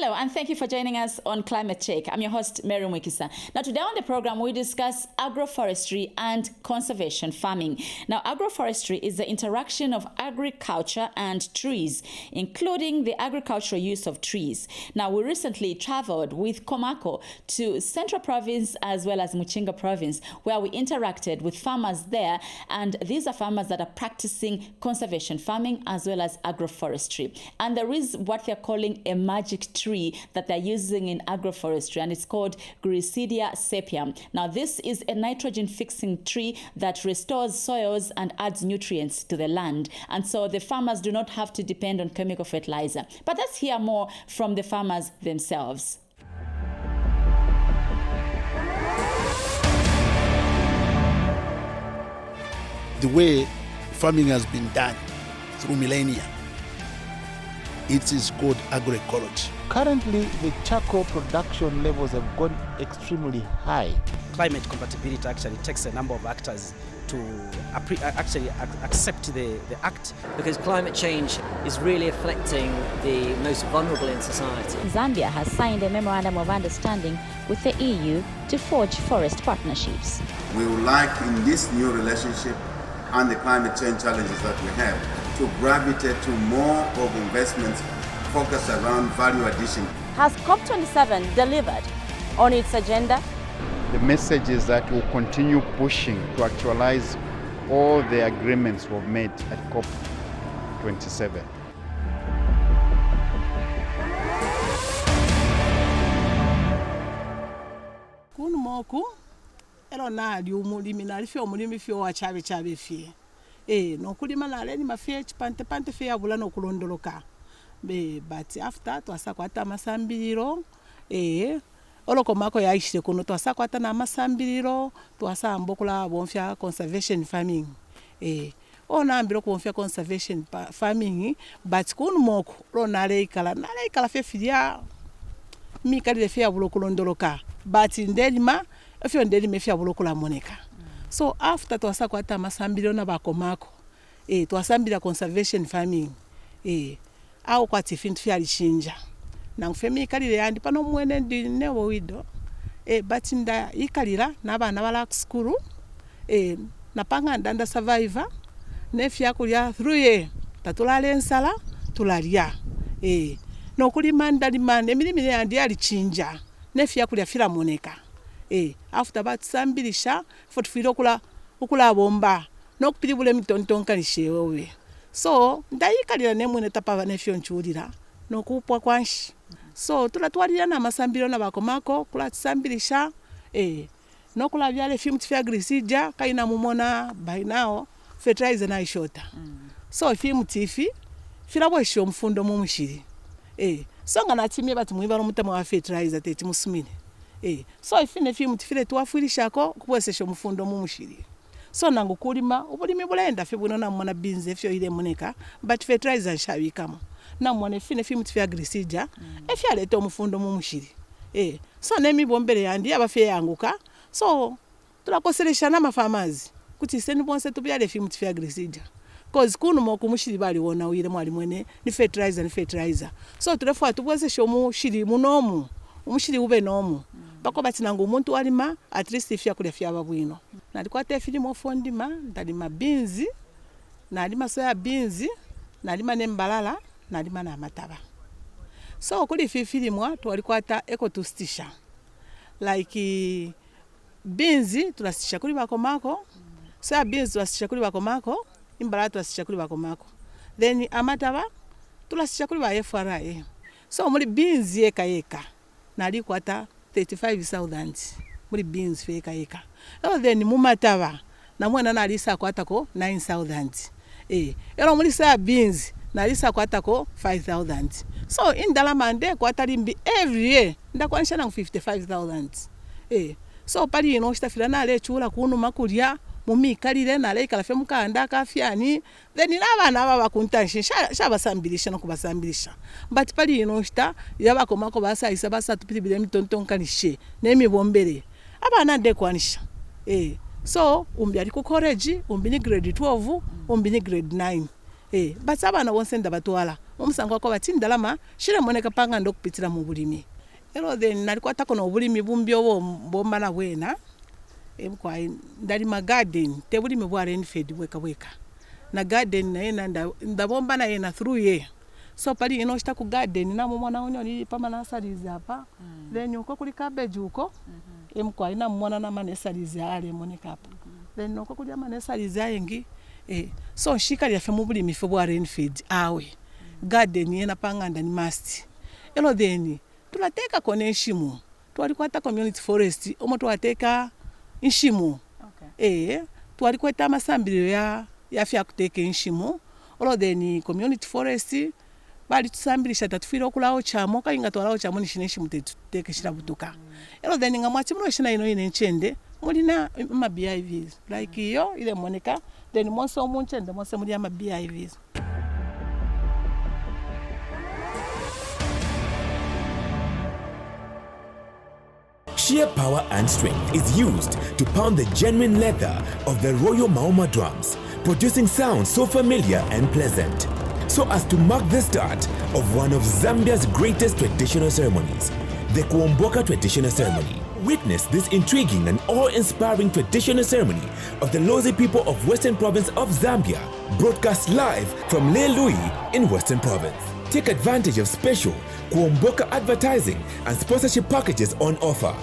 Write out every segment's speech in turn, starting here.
Hello, and thank you for joining us on Climate Check. I'm your host, Mary Mwiikisa. Now, today on the program, we discuss agroforestry and conservation farming. Now, agroforestry is the interaction of agriculture and trees, including the agricultural use of trees. Now, we recently traveled with COMACO to Central Province as well as Mwiikisa Province, where we interacted with farmers there. And these are farmers that are practicing conservation farming as well as agroforestry. And there is what they're calling a magic tree that they're using in agroforestry, and it's called Gricidia sepium. Now, this is a nitrogen-fixing tree that restores soils and adds nutrients to the land. And so the farmers do not have to depend on chemical fertilizer. But let's hear more from the farmers themselves. The way farming has been done through millennia, it is called agroecology. Currently, the charcoal production levels have gone extremely high. Climate compatibility actually takes a number of actors to actually accept the act. Because climate change is really affecting the most vulnerable in society. Zambia has signed a memorandum of understanding with the EU to forge forest partnerships. We would like in this new relationship and the climate change challenges that we have to gravitate to more of investments focused around value addition. Has COP27 delivered on its agenda? The message is that we'll continue pushing to actualize all the agreements we've made at COP27. Kunmoku elona ali umulimi nalife omulimi fyo wa chabe fie. Nokulima naleni mafie chipante fie abula nokulondoloka. But after twasakwata amasambiriro COMACO yaishire kuno twasakwata na amasambiriro twasambokula bonfya conservation farming onambiro bonfya conservation farming but kunmoku naleikala fefilia mikalire fya bulo kulondoloka but ndelima efyo ndelima fya bulo kulamoneka. So after twasakwata amasambiriro na COMACO twasambira conservation farming au kwati fintu fya lichinja na ngufemi ikalire yandi pano mwene ndi newo wido but nda ikalira n'abana bala school napanga ndanda survivor nefya kulya through ye tatulale ensala tulalya nokulima ndalimane emilimi yandi alichinja nefya kulya firamoneka after batsambilisha fotufira okula bomba nokupilibula mitontonkanishewe. So ndaikalira nemwene tapava nefyo nchulira nokupwa kwanshi. So tulatwalira na masambiro na COMACO kula tsambilisha nokula byale fimu fya Gricidia kaina mumona by now fertilizer na ishota. So fimu tifi firabwesho mfundo mumushiri so ngana timye bati mwibaro mutama wa fertilizer teti musumine so ifine fimu tifire twafurishako kubwesesho mfundo mumushiri. So nangu kulima ubulimi bulenda fe bwino namona beans efyo ile moneka but fertilizer shabikamo namone fine fimu tifya Gricidia efya leto mufundo mumushiri so nemi bombere yandi abafe yanguka. So tulakoselesha na mafamazi kuti seni bonse tubyale fimu tifya Gricidia cause kunmoku mushiri bali wona wire mwali mwene ni fertilizer so tulefa tubwesesha mushiri munomu umushiri ube nomu bako bati nangu umuntu walima at least ifya kulya fya babwino. Nalikwata filimo fondima ndalima beans nalima soya beans nalima nembalala nalima na mataba. So kuli filimwa twalikwata ecotustisha like beans tulastisha kuli COMACO, soya beans tulastisha kuli COMACO, imbalala tulastisha kuli COMACO, then amataba tulastisha kuli FRA. So muri beans yeka nalikwata 35,000 muri beans feka eka. Then mumataba na mwana nalisa kwatako 9,000 ero muri sa beans nalisa kwatako 5,000. So indalamande kwatalimbi every year ndakwanisha na 55,000 so pali ino stafira nale chula kunu makulya mumikalire nale kalafe mukanda kafyani then nabana baba kuntanshi shabasambilisha no kubasambilisha but pali ino sta yaba COMACO basayisa basatupilibile mitontonkanishe nemibombere abana ndekwanisha so umbi ali ku college umbi ni grade 12 umbi ni grade 9 but abana bonse ndabatwala omusango wako bati ndalama shire moneka panga ndokupitira mu bulimi ero then nalikwata kono obulimi bumbyo bombana bwena kwa ndali ma garden te bulimi bwa rainfed bweka na garden na yena ndabomba na yena through ye so pali ino shita ku garden na mumona onyoni pama na salizi hapa then uko kuli cabbage uko kwa ina mumona na manesalizi ale moneka hapa then uko kuli manesalizi yengi so shika lyafe mu bulimi fe bwa rainfed awe garden yena panga ndani must elo then tulateka kone nshimu twalikwata community forest omo twateka nshimu twalikwata amasambiro ya kuteka nshimu olo then community forest bali tusambirisha tatufira okulawo chamo kayinga twalawo chamo nishine nshimu teteke shirabutuka elo then ngamwachi muno shina ino ine nchende mulina ma BIVs like iyo ile moneka then monso munchende monse muri ama BIVs. Sheer power and strength is used to pound the genuine leather of the Royal Maoma drums, producing sounds so familiar and pleasant, so as to mark the start of one of Zambia's greatest traditional ceremonies, the Kuomboka traditional ceremony. Witness this intriguing and awe-inspiring traditional ceremony of the Lozi people of Western Province of Zambia, broadcast live from Lelui in Western Province. Take advantage of special Kuomboka advertising and sponsorship packages on offer.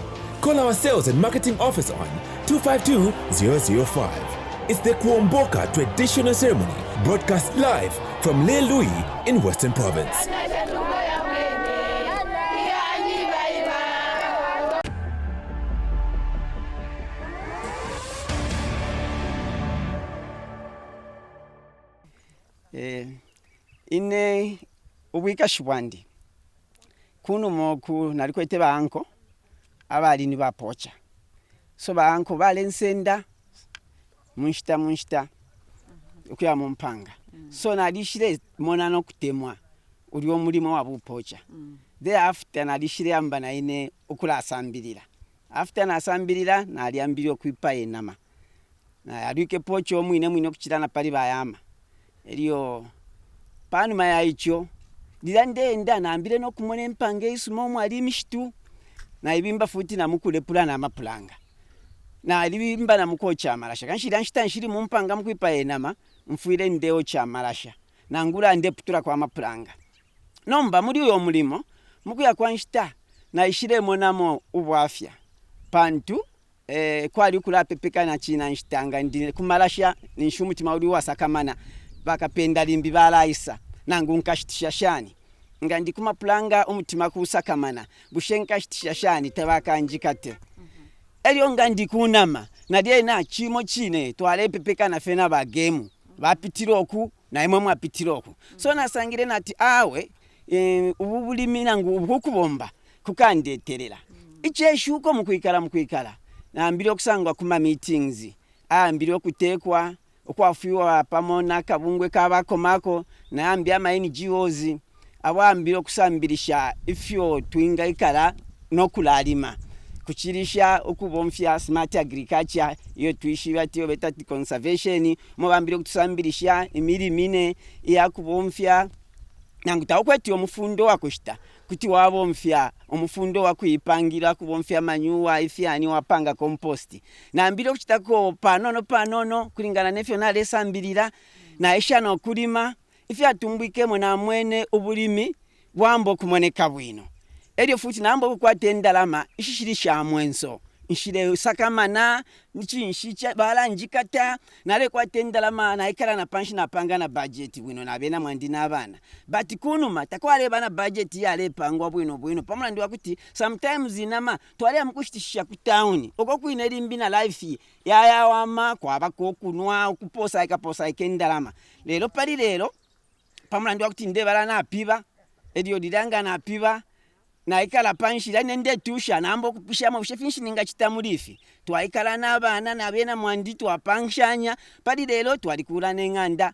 Call our sales and marketing office on 252-005. It's the Kuomboka traditional ceremony, broadcast live from Lelui in Western Province. Ine ubwika shwandi kuno moku nalikwete banko abali ni bapocha so banko bale nsenda munshita okuya mumpanga so nalishire mona no kutemwa uli omulimo wa bupocha thereafter nalishire amba na ine okula asambirira after na asambirira naliambiri okwipa enama na alike pocho mwine kuchirana pali bayama eliyo panu maya icho ndenda naambire no kumone mpange isumo mwali mishitu na ibimba futi na mukule pulana amapulanga na ibimba na mukocha amarasha kanshira nshiri mumpanga mukwipa enama mfuire ndeo cha amarasha na ngura nde putura kwa amapulanga nomba muri uyo mulimo mukuya kwa nshita na ishire monamo ubwafya pantu kwali kula pepeka na china nshitanga ndi kumarasha ninshumutima uli wasakamana bakapenda limbi balaisa nangu nkashitisha shani ngandi kumapulanga umutima kusakamana bushenkashitisha shani tabakanjikate elyo ngandi kunama nadye na chimo chine twale pepeka na fena ba game bapitiroku na imwe mwapitiroku so nasangire nati awe ubulimi nangu ubukubomba kukandeterera icheshuko mukwikala naambire okusangwa kuma meetings aambire okutekwa okwafiwa pamona kabungwe kaba COMACO na ambia ma NGOs abambire okusambirisha ifyo twinga ikala nokulalima kuchirisha okubomfya smart agriculture iyo tuishira tiyo beta conservation mubambire kutusambirisha emirimine ya kubomfya nanguta okweti omufundo wakushita kuti wabomfya omufundo wakuipangira kubomfya manyuwa ifyani wapanga compost na mbiro kuchitako panono kulingana nefyo nalesambirira na isha no kulima ifya tumbwike mona mwene obulimi bwambo kumoneka bwino elyo futi nambo kukwate ndalama ishishirisha mwenso nshire sakamana nichinshi bala njikata nale kwate ndalama na ikala na panshi na panga na budget bwino na bena mwandi na abana but kunuma takwale bana budget yale pangwa bwino pamula ndi wakuti sometimes inama twale amukushitisha ku town okokuina limbi na life ya wama kwa bakokunwa okuposa ikaposa ikendalama lero pali lero pamula ndi wakuti ndebala na piba elyo dilanga na piba na ikala panshi la nende tusha nambo kupisha mu shefinshi ninga chitamulifi twaikala n'abana nabena mwandi twapanshanya pali lero twalikula n'enganda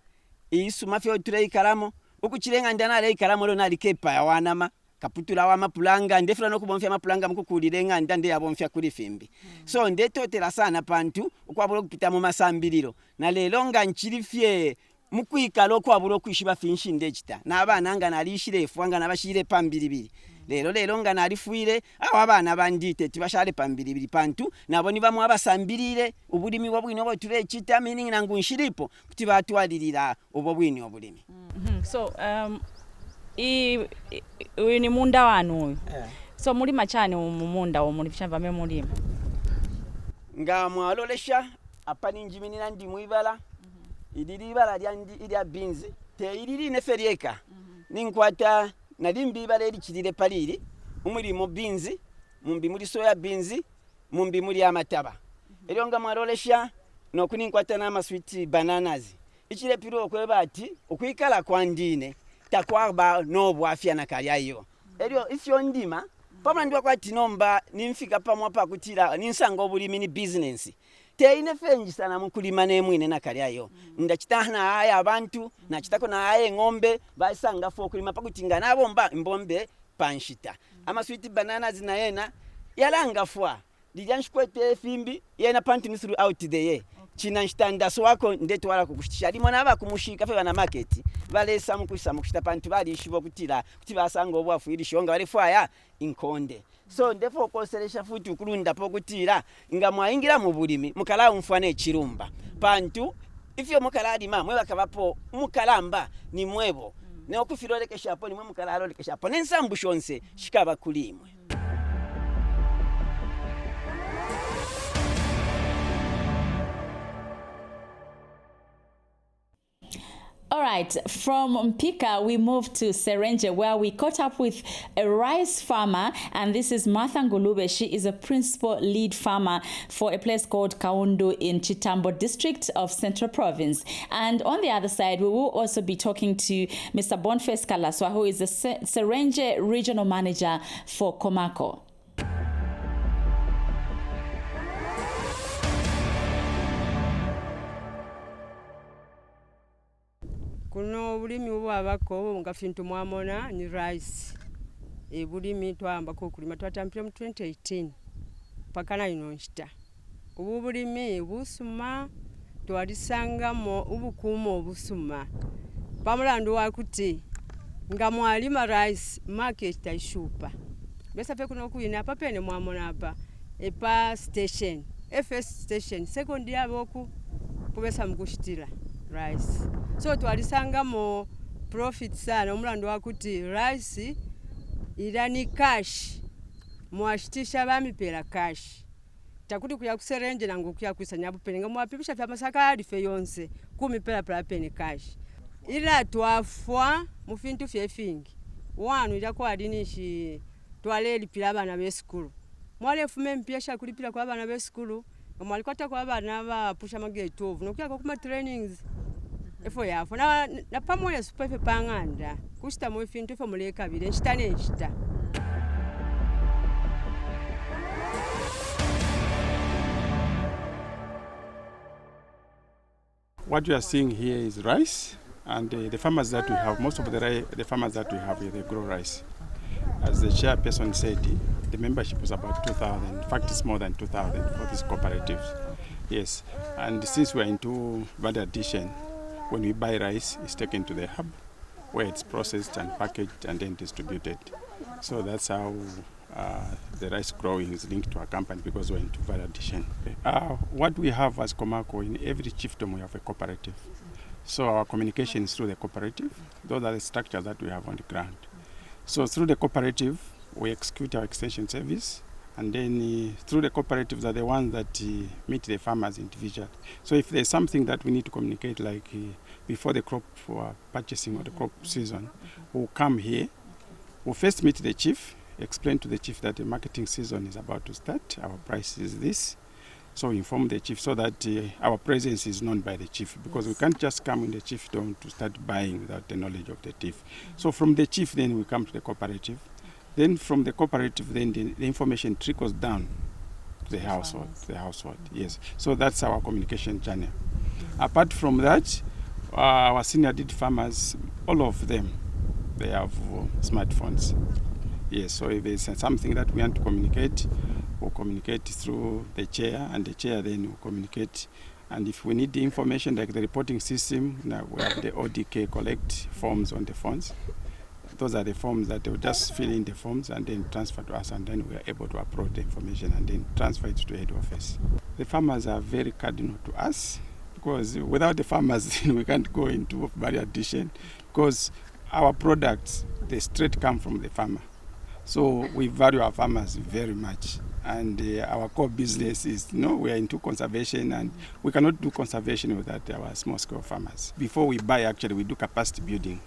isuma fyo tuleikalamo okuchilenga ndana leikalamo lo nalikepa ya wanama kaputula wa mapulanga ndefula no kubomfya mapulanga mukukulilenga ndande yabomfya kuli fimbi so ndetotela sana pantu okwabula kupita mu masambiriro na lelo nga nchilifye mukwikala okwabula okwishiba finshinde ekita n'abaana nga nalishire efu nga nabashire pambiribiri lero nga nalifuire awo abaana bandite tibashale pambiribiri pantu nabo ni bamwe abasambirire obulimi bwabwino bwetule ekita meaning nangu nshiripo kuti batwalirira obwini obulimi. So uyu ni munda wanu uyu. So mulima chani mumunda omuli shamba me mulima nga mwalolesha apa ninjiminira ndi mwibala idiri ibala lya beans te idiri neferieka ninkwata nalimbi ibala likirire paliri umulimo beans mumbi muri soya beans mumbi muri amataba eryo nga mwalolesha nokuninkwata na sweet bananas ikire piro okweba ati okwikala kwandine takwaba nobwafya nakalyayo eryo ifyo ndima pamwe ndwa kwati nomba nimfika pamwe pa kutira ninsanga obulimi ni business teine fenji sana mukulima nemwine nakalyayo ndachitana aya abantu nachitako na aya ng'ombe basanga fo kulima pakutinga nabo mbombe panshita ama sweet bananas na yena yalanga fwa lijanshkwete fimbi yena panti ni throughout the year china nshitanda swako ndeto wala kukushitisha limo naba kumushika fe bana market balesa mukwisa mukushita pantu bali ishibo kutira kuti basanga obwafu ili shonga bali fwaya inkonde so ndefo koselesha futi ukulunda pokutira nga mwaingira mu bulimi mukala umfane chirumba pantu ifyo mukaladi mwe bakabapo mukalamba ni mwebo ne okufirolekesha hapo ni mwe mukalalolekesha hapo nensambu shonse shikaba kulimwe. All right, from Mpika, we move to Serenje, where we caught up with a rice farmer, and this is Martha Ngulube. She is a principal lead farmer for a place called Kaundu in Chitambo District of Central Province. And on the other side, we will also be talking to Mr. Boniface Kalaswa, who is the Serenje Regional Manager for COMACO. Kuno bulimi bwabako nga fintu mwamona ni rice bulimi twamba ko kulima twatampira mu 2018 pakana ino nshita ubu bulimi busuma twalisangamo ubukumo obusuma pamulandu wakuti nga mwalima rice market taishupa besa fe kuno kuyina papene mwamona apa epa station FS station second yaboku kubesa mukushitira rice so twalisangamo profit sana omulandu wakuti rice irani cash mwashitisha bamipera cash takuti kuya kuserenje nangu kuya kwisanya bupenga mwapipisha vya masaka alife yonse kumipera pene cash ila twafwa mufintu fyefingi wanu ila kwa adinishi twaleli pila bana be school mwale fume mpiasha kulipira kwa bana be school mwalikwata kwa bana ba pusha magate 12 nokuya kwa kuma trainings efo yafo na pamoja superfe panganda kushita mu fintu efo muleka bile nshitane nshita. What you are seeing here is rice, and the farmers that we have, most of the farmers that we have, they grow rice. As the chairperson said, the membership is about 2,000. In fact, it's more than 2,000 for these cooperatives. Yes, and since we are into value addition, when we buy rice, it's taken to the hub where it's processed and packaged and then distributed. So that's how the rice growing is linked to our company, because we're into value addition. What we have as COMACO, in every chiefdom we have a cooperative. So our communication is through the cooperative. Those are the structures that we have on the ground. So through the cooperative, we execute our extension service, and then through the cooperatives are the ones that meet the farmers individually. So if there's something that we need to communicate, like before the crop purchasing or the crop season, we'll come here, we'll first meet the chief, explain to the chief that the marketing season is about to start, our price is this. So we inform the chief so that our presence is known by the chief, because we can't just come in the chiefdom to start buying without the knowledge of the chief. So from the chief, then we come to the cooperative. Then from the cooperative, then the information trickles down to the household. Yes. So that's our communication channel. Apart from that, our senior did farmers, all of them, they have smartphones. Yes. So if there's something that we want to communicate, we'll communicate through the chair, and the chair then will communicate with the chief. So we have a And if we need the information like the reporting system, now we have the ODK collect forms on the phones. Those are the forms that they will just fill in the forms and then transfer to us, and then we are able to upload the information and then transfer it to head office. The farmers are very cardinal to us because without the farmers we can't go into value addition, because our products, they straight come from the farmer. So we value our farmers very much. And our core business is, we are into conservation, and we cannot do conservation without our small-scale farmers. Before we buy, actually, we do capacity building.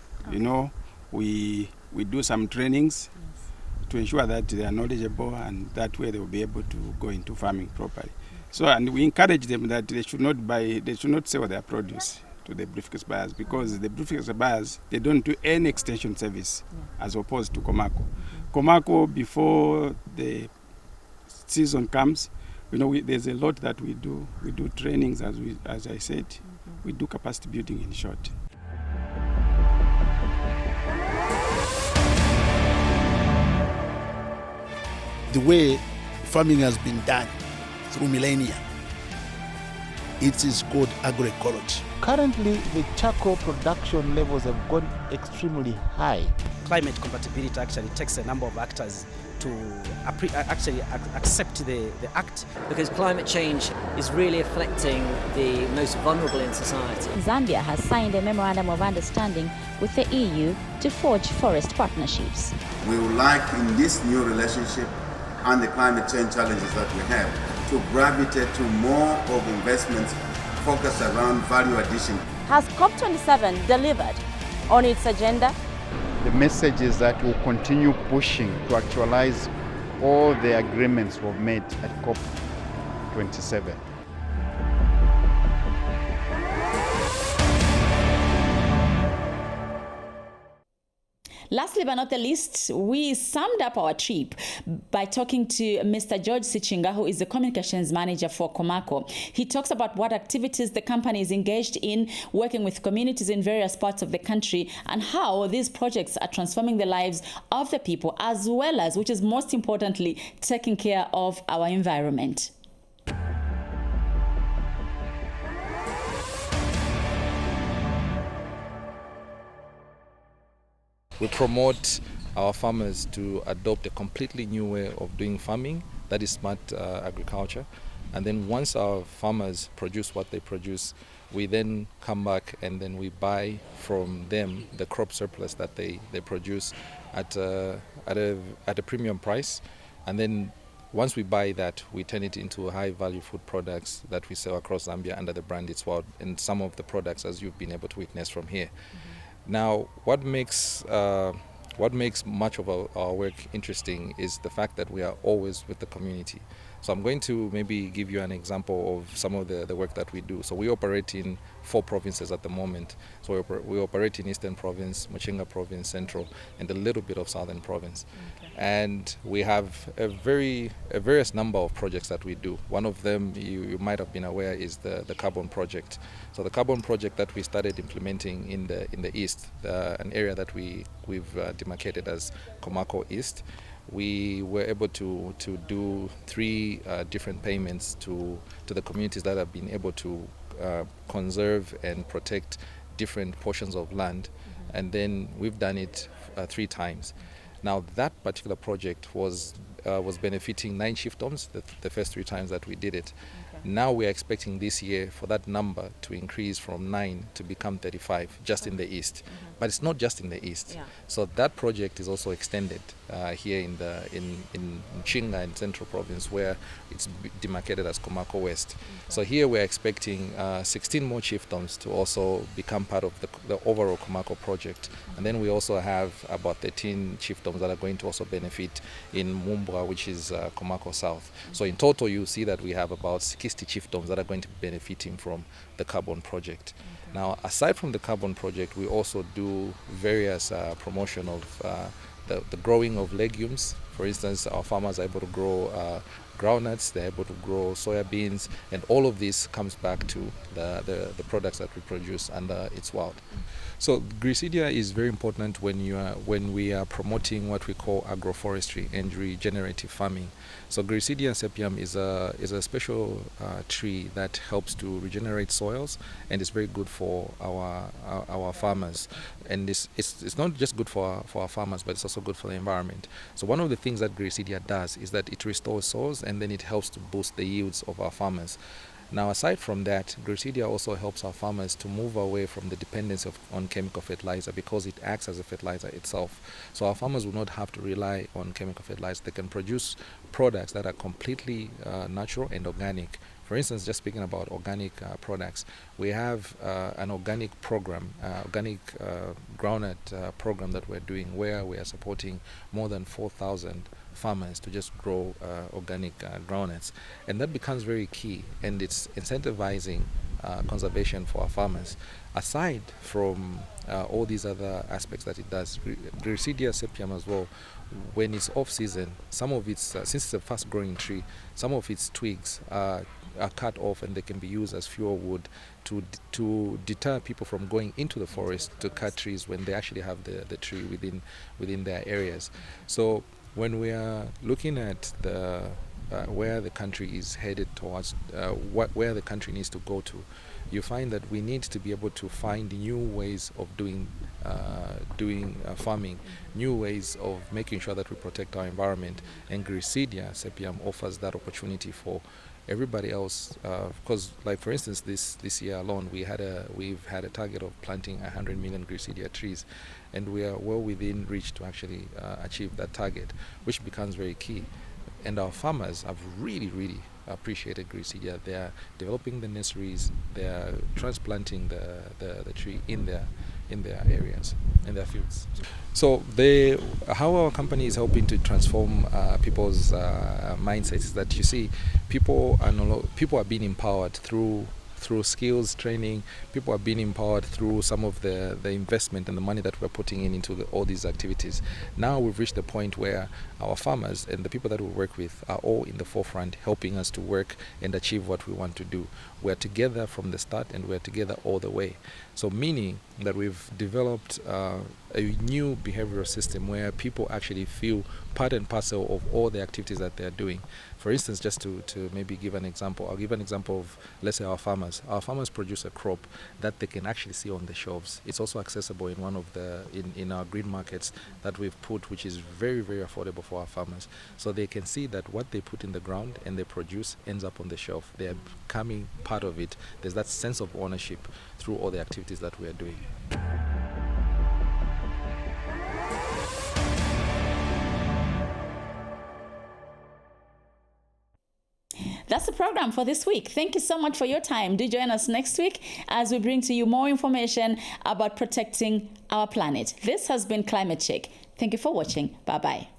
We do some trainings to ensure that they are knowledgeable, and that way they will be able to go into farming properly. So, and we encourage them that they should not sell their produce to the briefcase buyers, because the briefcase buyers, they don't do any extension service as opposed to COMACO. COMACO, before the season comes, there's a lot that we do. We do trainings, as I said. We do capacity building, in short. The way farming has been done through millennia, it is called agroecology. Currently, the charcoal production levels have gone extremely high. Climate compatibility actually takes a number of actors to actually accept the act. Because climate change is really affecting the most vulnerable in society. Zambia has signed a memorandum of understanding with the EU to forge forest partnerships. We would like, in this new relationship and the climate change challenges that we have, to gravitate to more of investments focused around value addition. Has COP27 delivered on its agenda? The message is that we'll continue pushing to actualize all the agreements we've made at COP27. Lastly but not the least, we summed up our trip by talking to Mr. George Sichinga, who is the communications manager for COMACO. He talks about what activities the company is engaged in, working with communities in various parts of the country, and how these projects are transforming the lives of the people, as well as, which is most importantly, taking care of our environment. We promote our farmers to adopt a completely new way of doing farming, that is smart agriculture. And then once our farmers produce what they produce, we then come back and then we buy from them the crop surplus that they produce at a premium price. And then once we buy that, we turn it into high value food products that we sell across Zambia under the brand It's Wild, and some of the products as you've been able to witness from here. Now, what makes much of our work interesting is the fact that we are always with the community. So I'm going to maybe give you an example of some of the work that we do. So we operate in 4 provinces at the moment. So we operate in Eastern Province, Mwiikisa Province, Central, and a little bit of Southern Province. Okay. And we have a various number of projects that we do. One of them you might have been aware is the carbon project. So the carbon project that we started implementing in the East, an area that we've demarcated as COMACO East. We were able to do 3 different payments to the communities that have been able to conserve and protect different portions of land. And then we've done it 3 times. Now that particular project was benefiting 9 chiefdoms the first 3 times that we did it. Okay. Now we are expecting this year for that number to increase from 9 to become 35 just in the East. But it's not just in the East. Yeah. So that project is also extended here in Mwiikisa and Central Province, where it's demarcated as COMACO West. Okay. So here we're expecting 16 more chiefdoms to also become part of the overall COMACO project. And then we also have about 13 chiefdoms that are going to also benefit in Mumbwa, which is COMACO South. So in total, you see that we have about 60 chiefdoms that are going to be benefiting from the carbon project. Okay. Now, aside from the carbon project, we also do various promotion of the growing of legumes. For instance, our farmers are able to grow groundnuts, they're able to grow soya beans, and all of this comes back to the products that we produce under its wild. So Grisedia is very important when we are promoting what we call agroforestry and regenerative farming. So Grisedia sepium is a special tree that helps to regenerate soils, and it's very good for our farmers. And it's not just good for our farmers, but it's also good for the environment. So one of the things that Grisedia does is that it restores soils, and then it helps to boost the yields of our farmers. Now, aside from that, Grisedia also helps our farmers to move away from the dependence on chemical fertilizer, because it acts as a fertilizer itself. So our farmers will not have to rely on chemical fertilizer. They can produce products that are completely natural and organic. For instance, just speaking about organic products, we have an organic program, organic groundnut program that we're doing, where we are supporting more than 4,000 farmers to just grow organic groundnuts, and that becomes very key, and it's incentivizing conservation for our farmers. Aside from all these other aspects that it does, Grisedia sepium as well, when it's off season, some of its since it's a fast growing tree, some of its twigs are cut off, and they can be used as fuel wood to deter people from going into the forest to cut trees when they actually have the tree within their areas. So when we are looking at where the country is headed towards, where the country needs to go to, you find that we need to be able to find new ways of doing farming, new ways of making sure that we protect our environment. And Grisedia sepium offers that opportunity for everybody else, because, like for instance, this year alone, we've had a target of planting 100 million Grisedia trees, and we are well within reach to actually achieve that target, which becomes very key. And our farmers have really appreciated Grisedia. They are developing the nurseries, they are transplanting the tree in their areas, in their fields. So how our company is helping to transform people's mindsets is that, you see, people are being empowered through skills training. People are being empowered through some of the investment and the money that we're putting into all these activities. Now we've reached the point where our farmers and the people that we work with are all in the forefront, helping us to work and achieve what we want to do. We're together from the start, and we're together all the way. So meaning that we've developed a new behavioral system where people actually feel part and parcel of all the activities that they're doing. For instance, just to maybe give an example, I'll give an example of, let's say, our farmers. Our farmers produce a crop that they can actually see on the shelves. It's also accessible in one of in our green markets that we've put, which is very affordable for our farmers. So they can see that what they put in the ground and they produce ends up on the shelf. They are becoming part of it. There's that sense of ownership through all the activities that we are doing. That's the program for this week. Thank you so much for your time. Do join us next week as we bring to you more information about protecting our planet. This has been Climate Check. Thank you for watching. Bye-bye.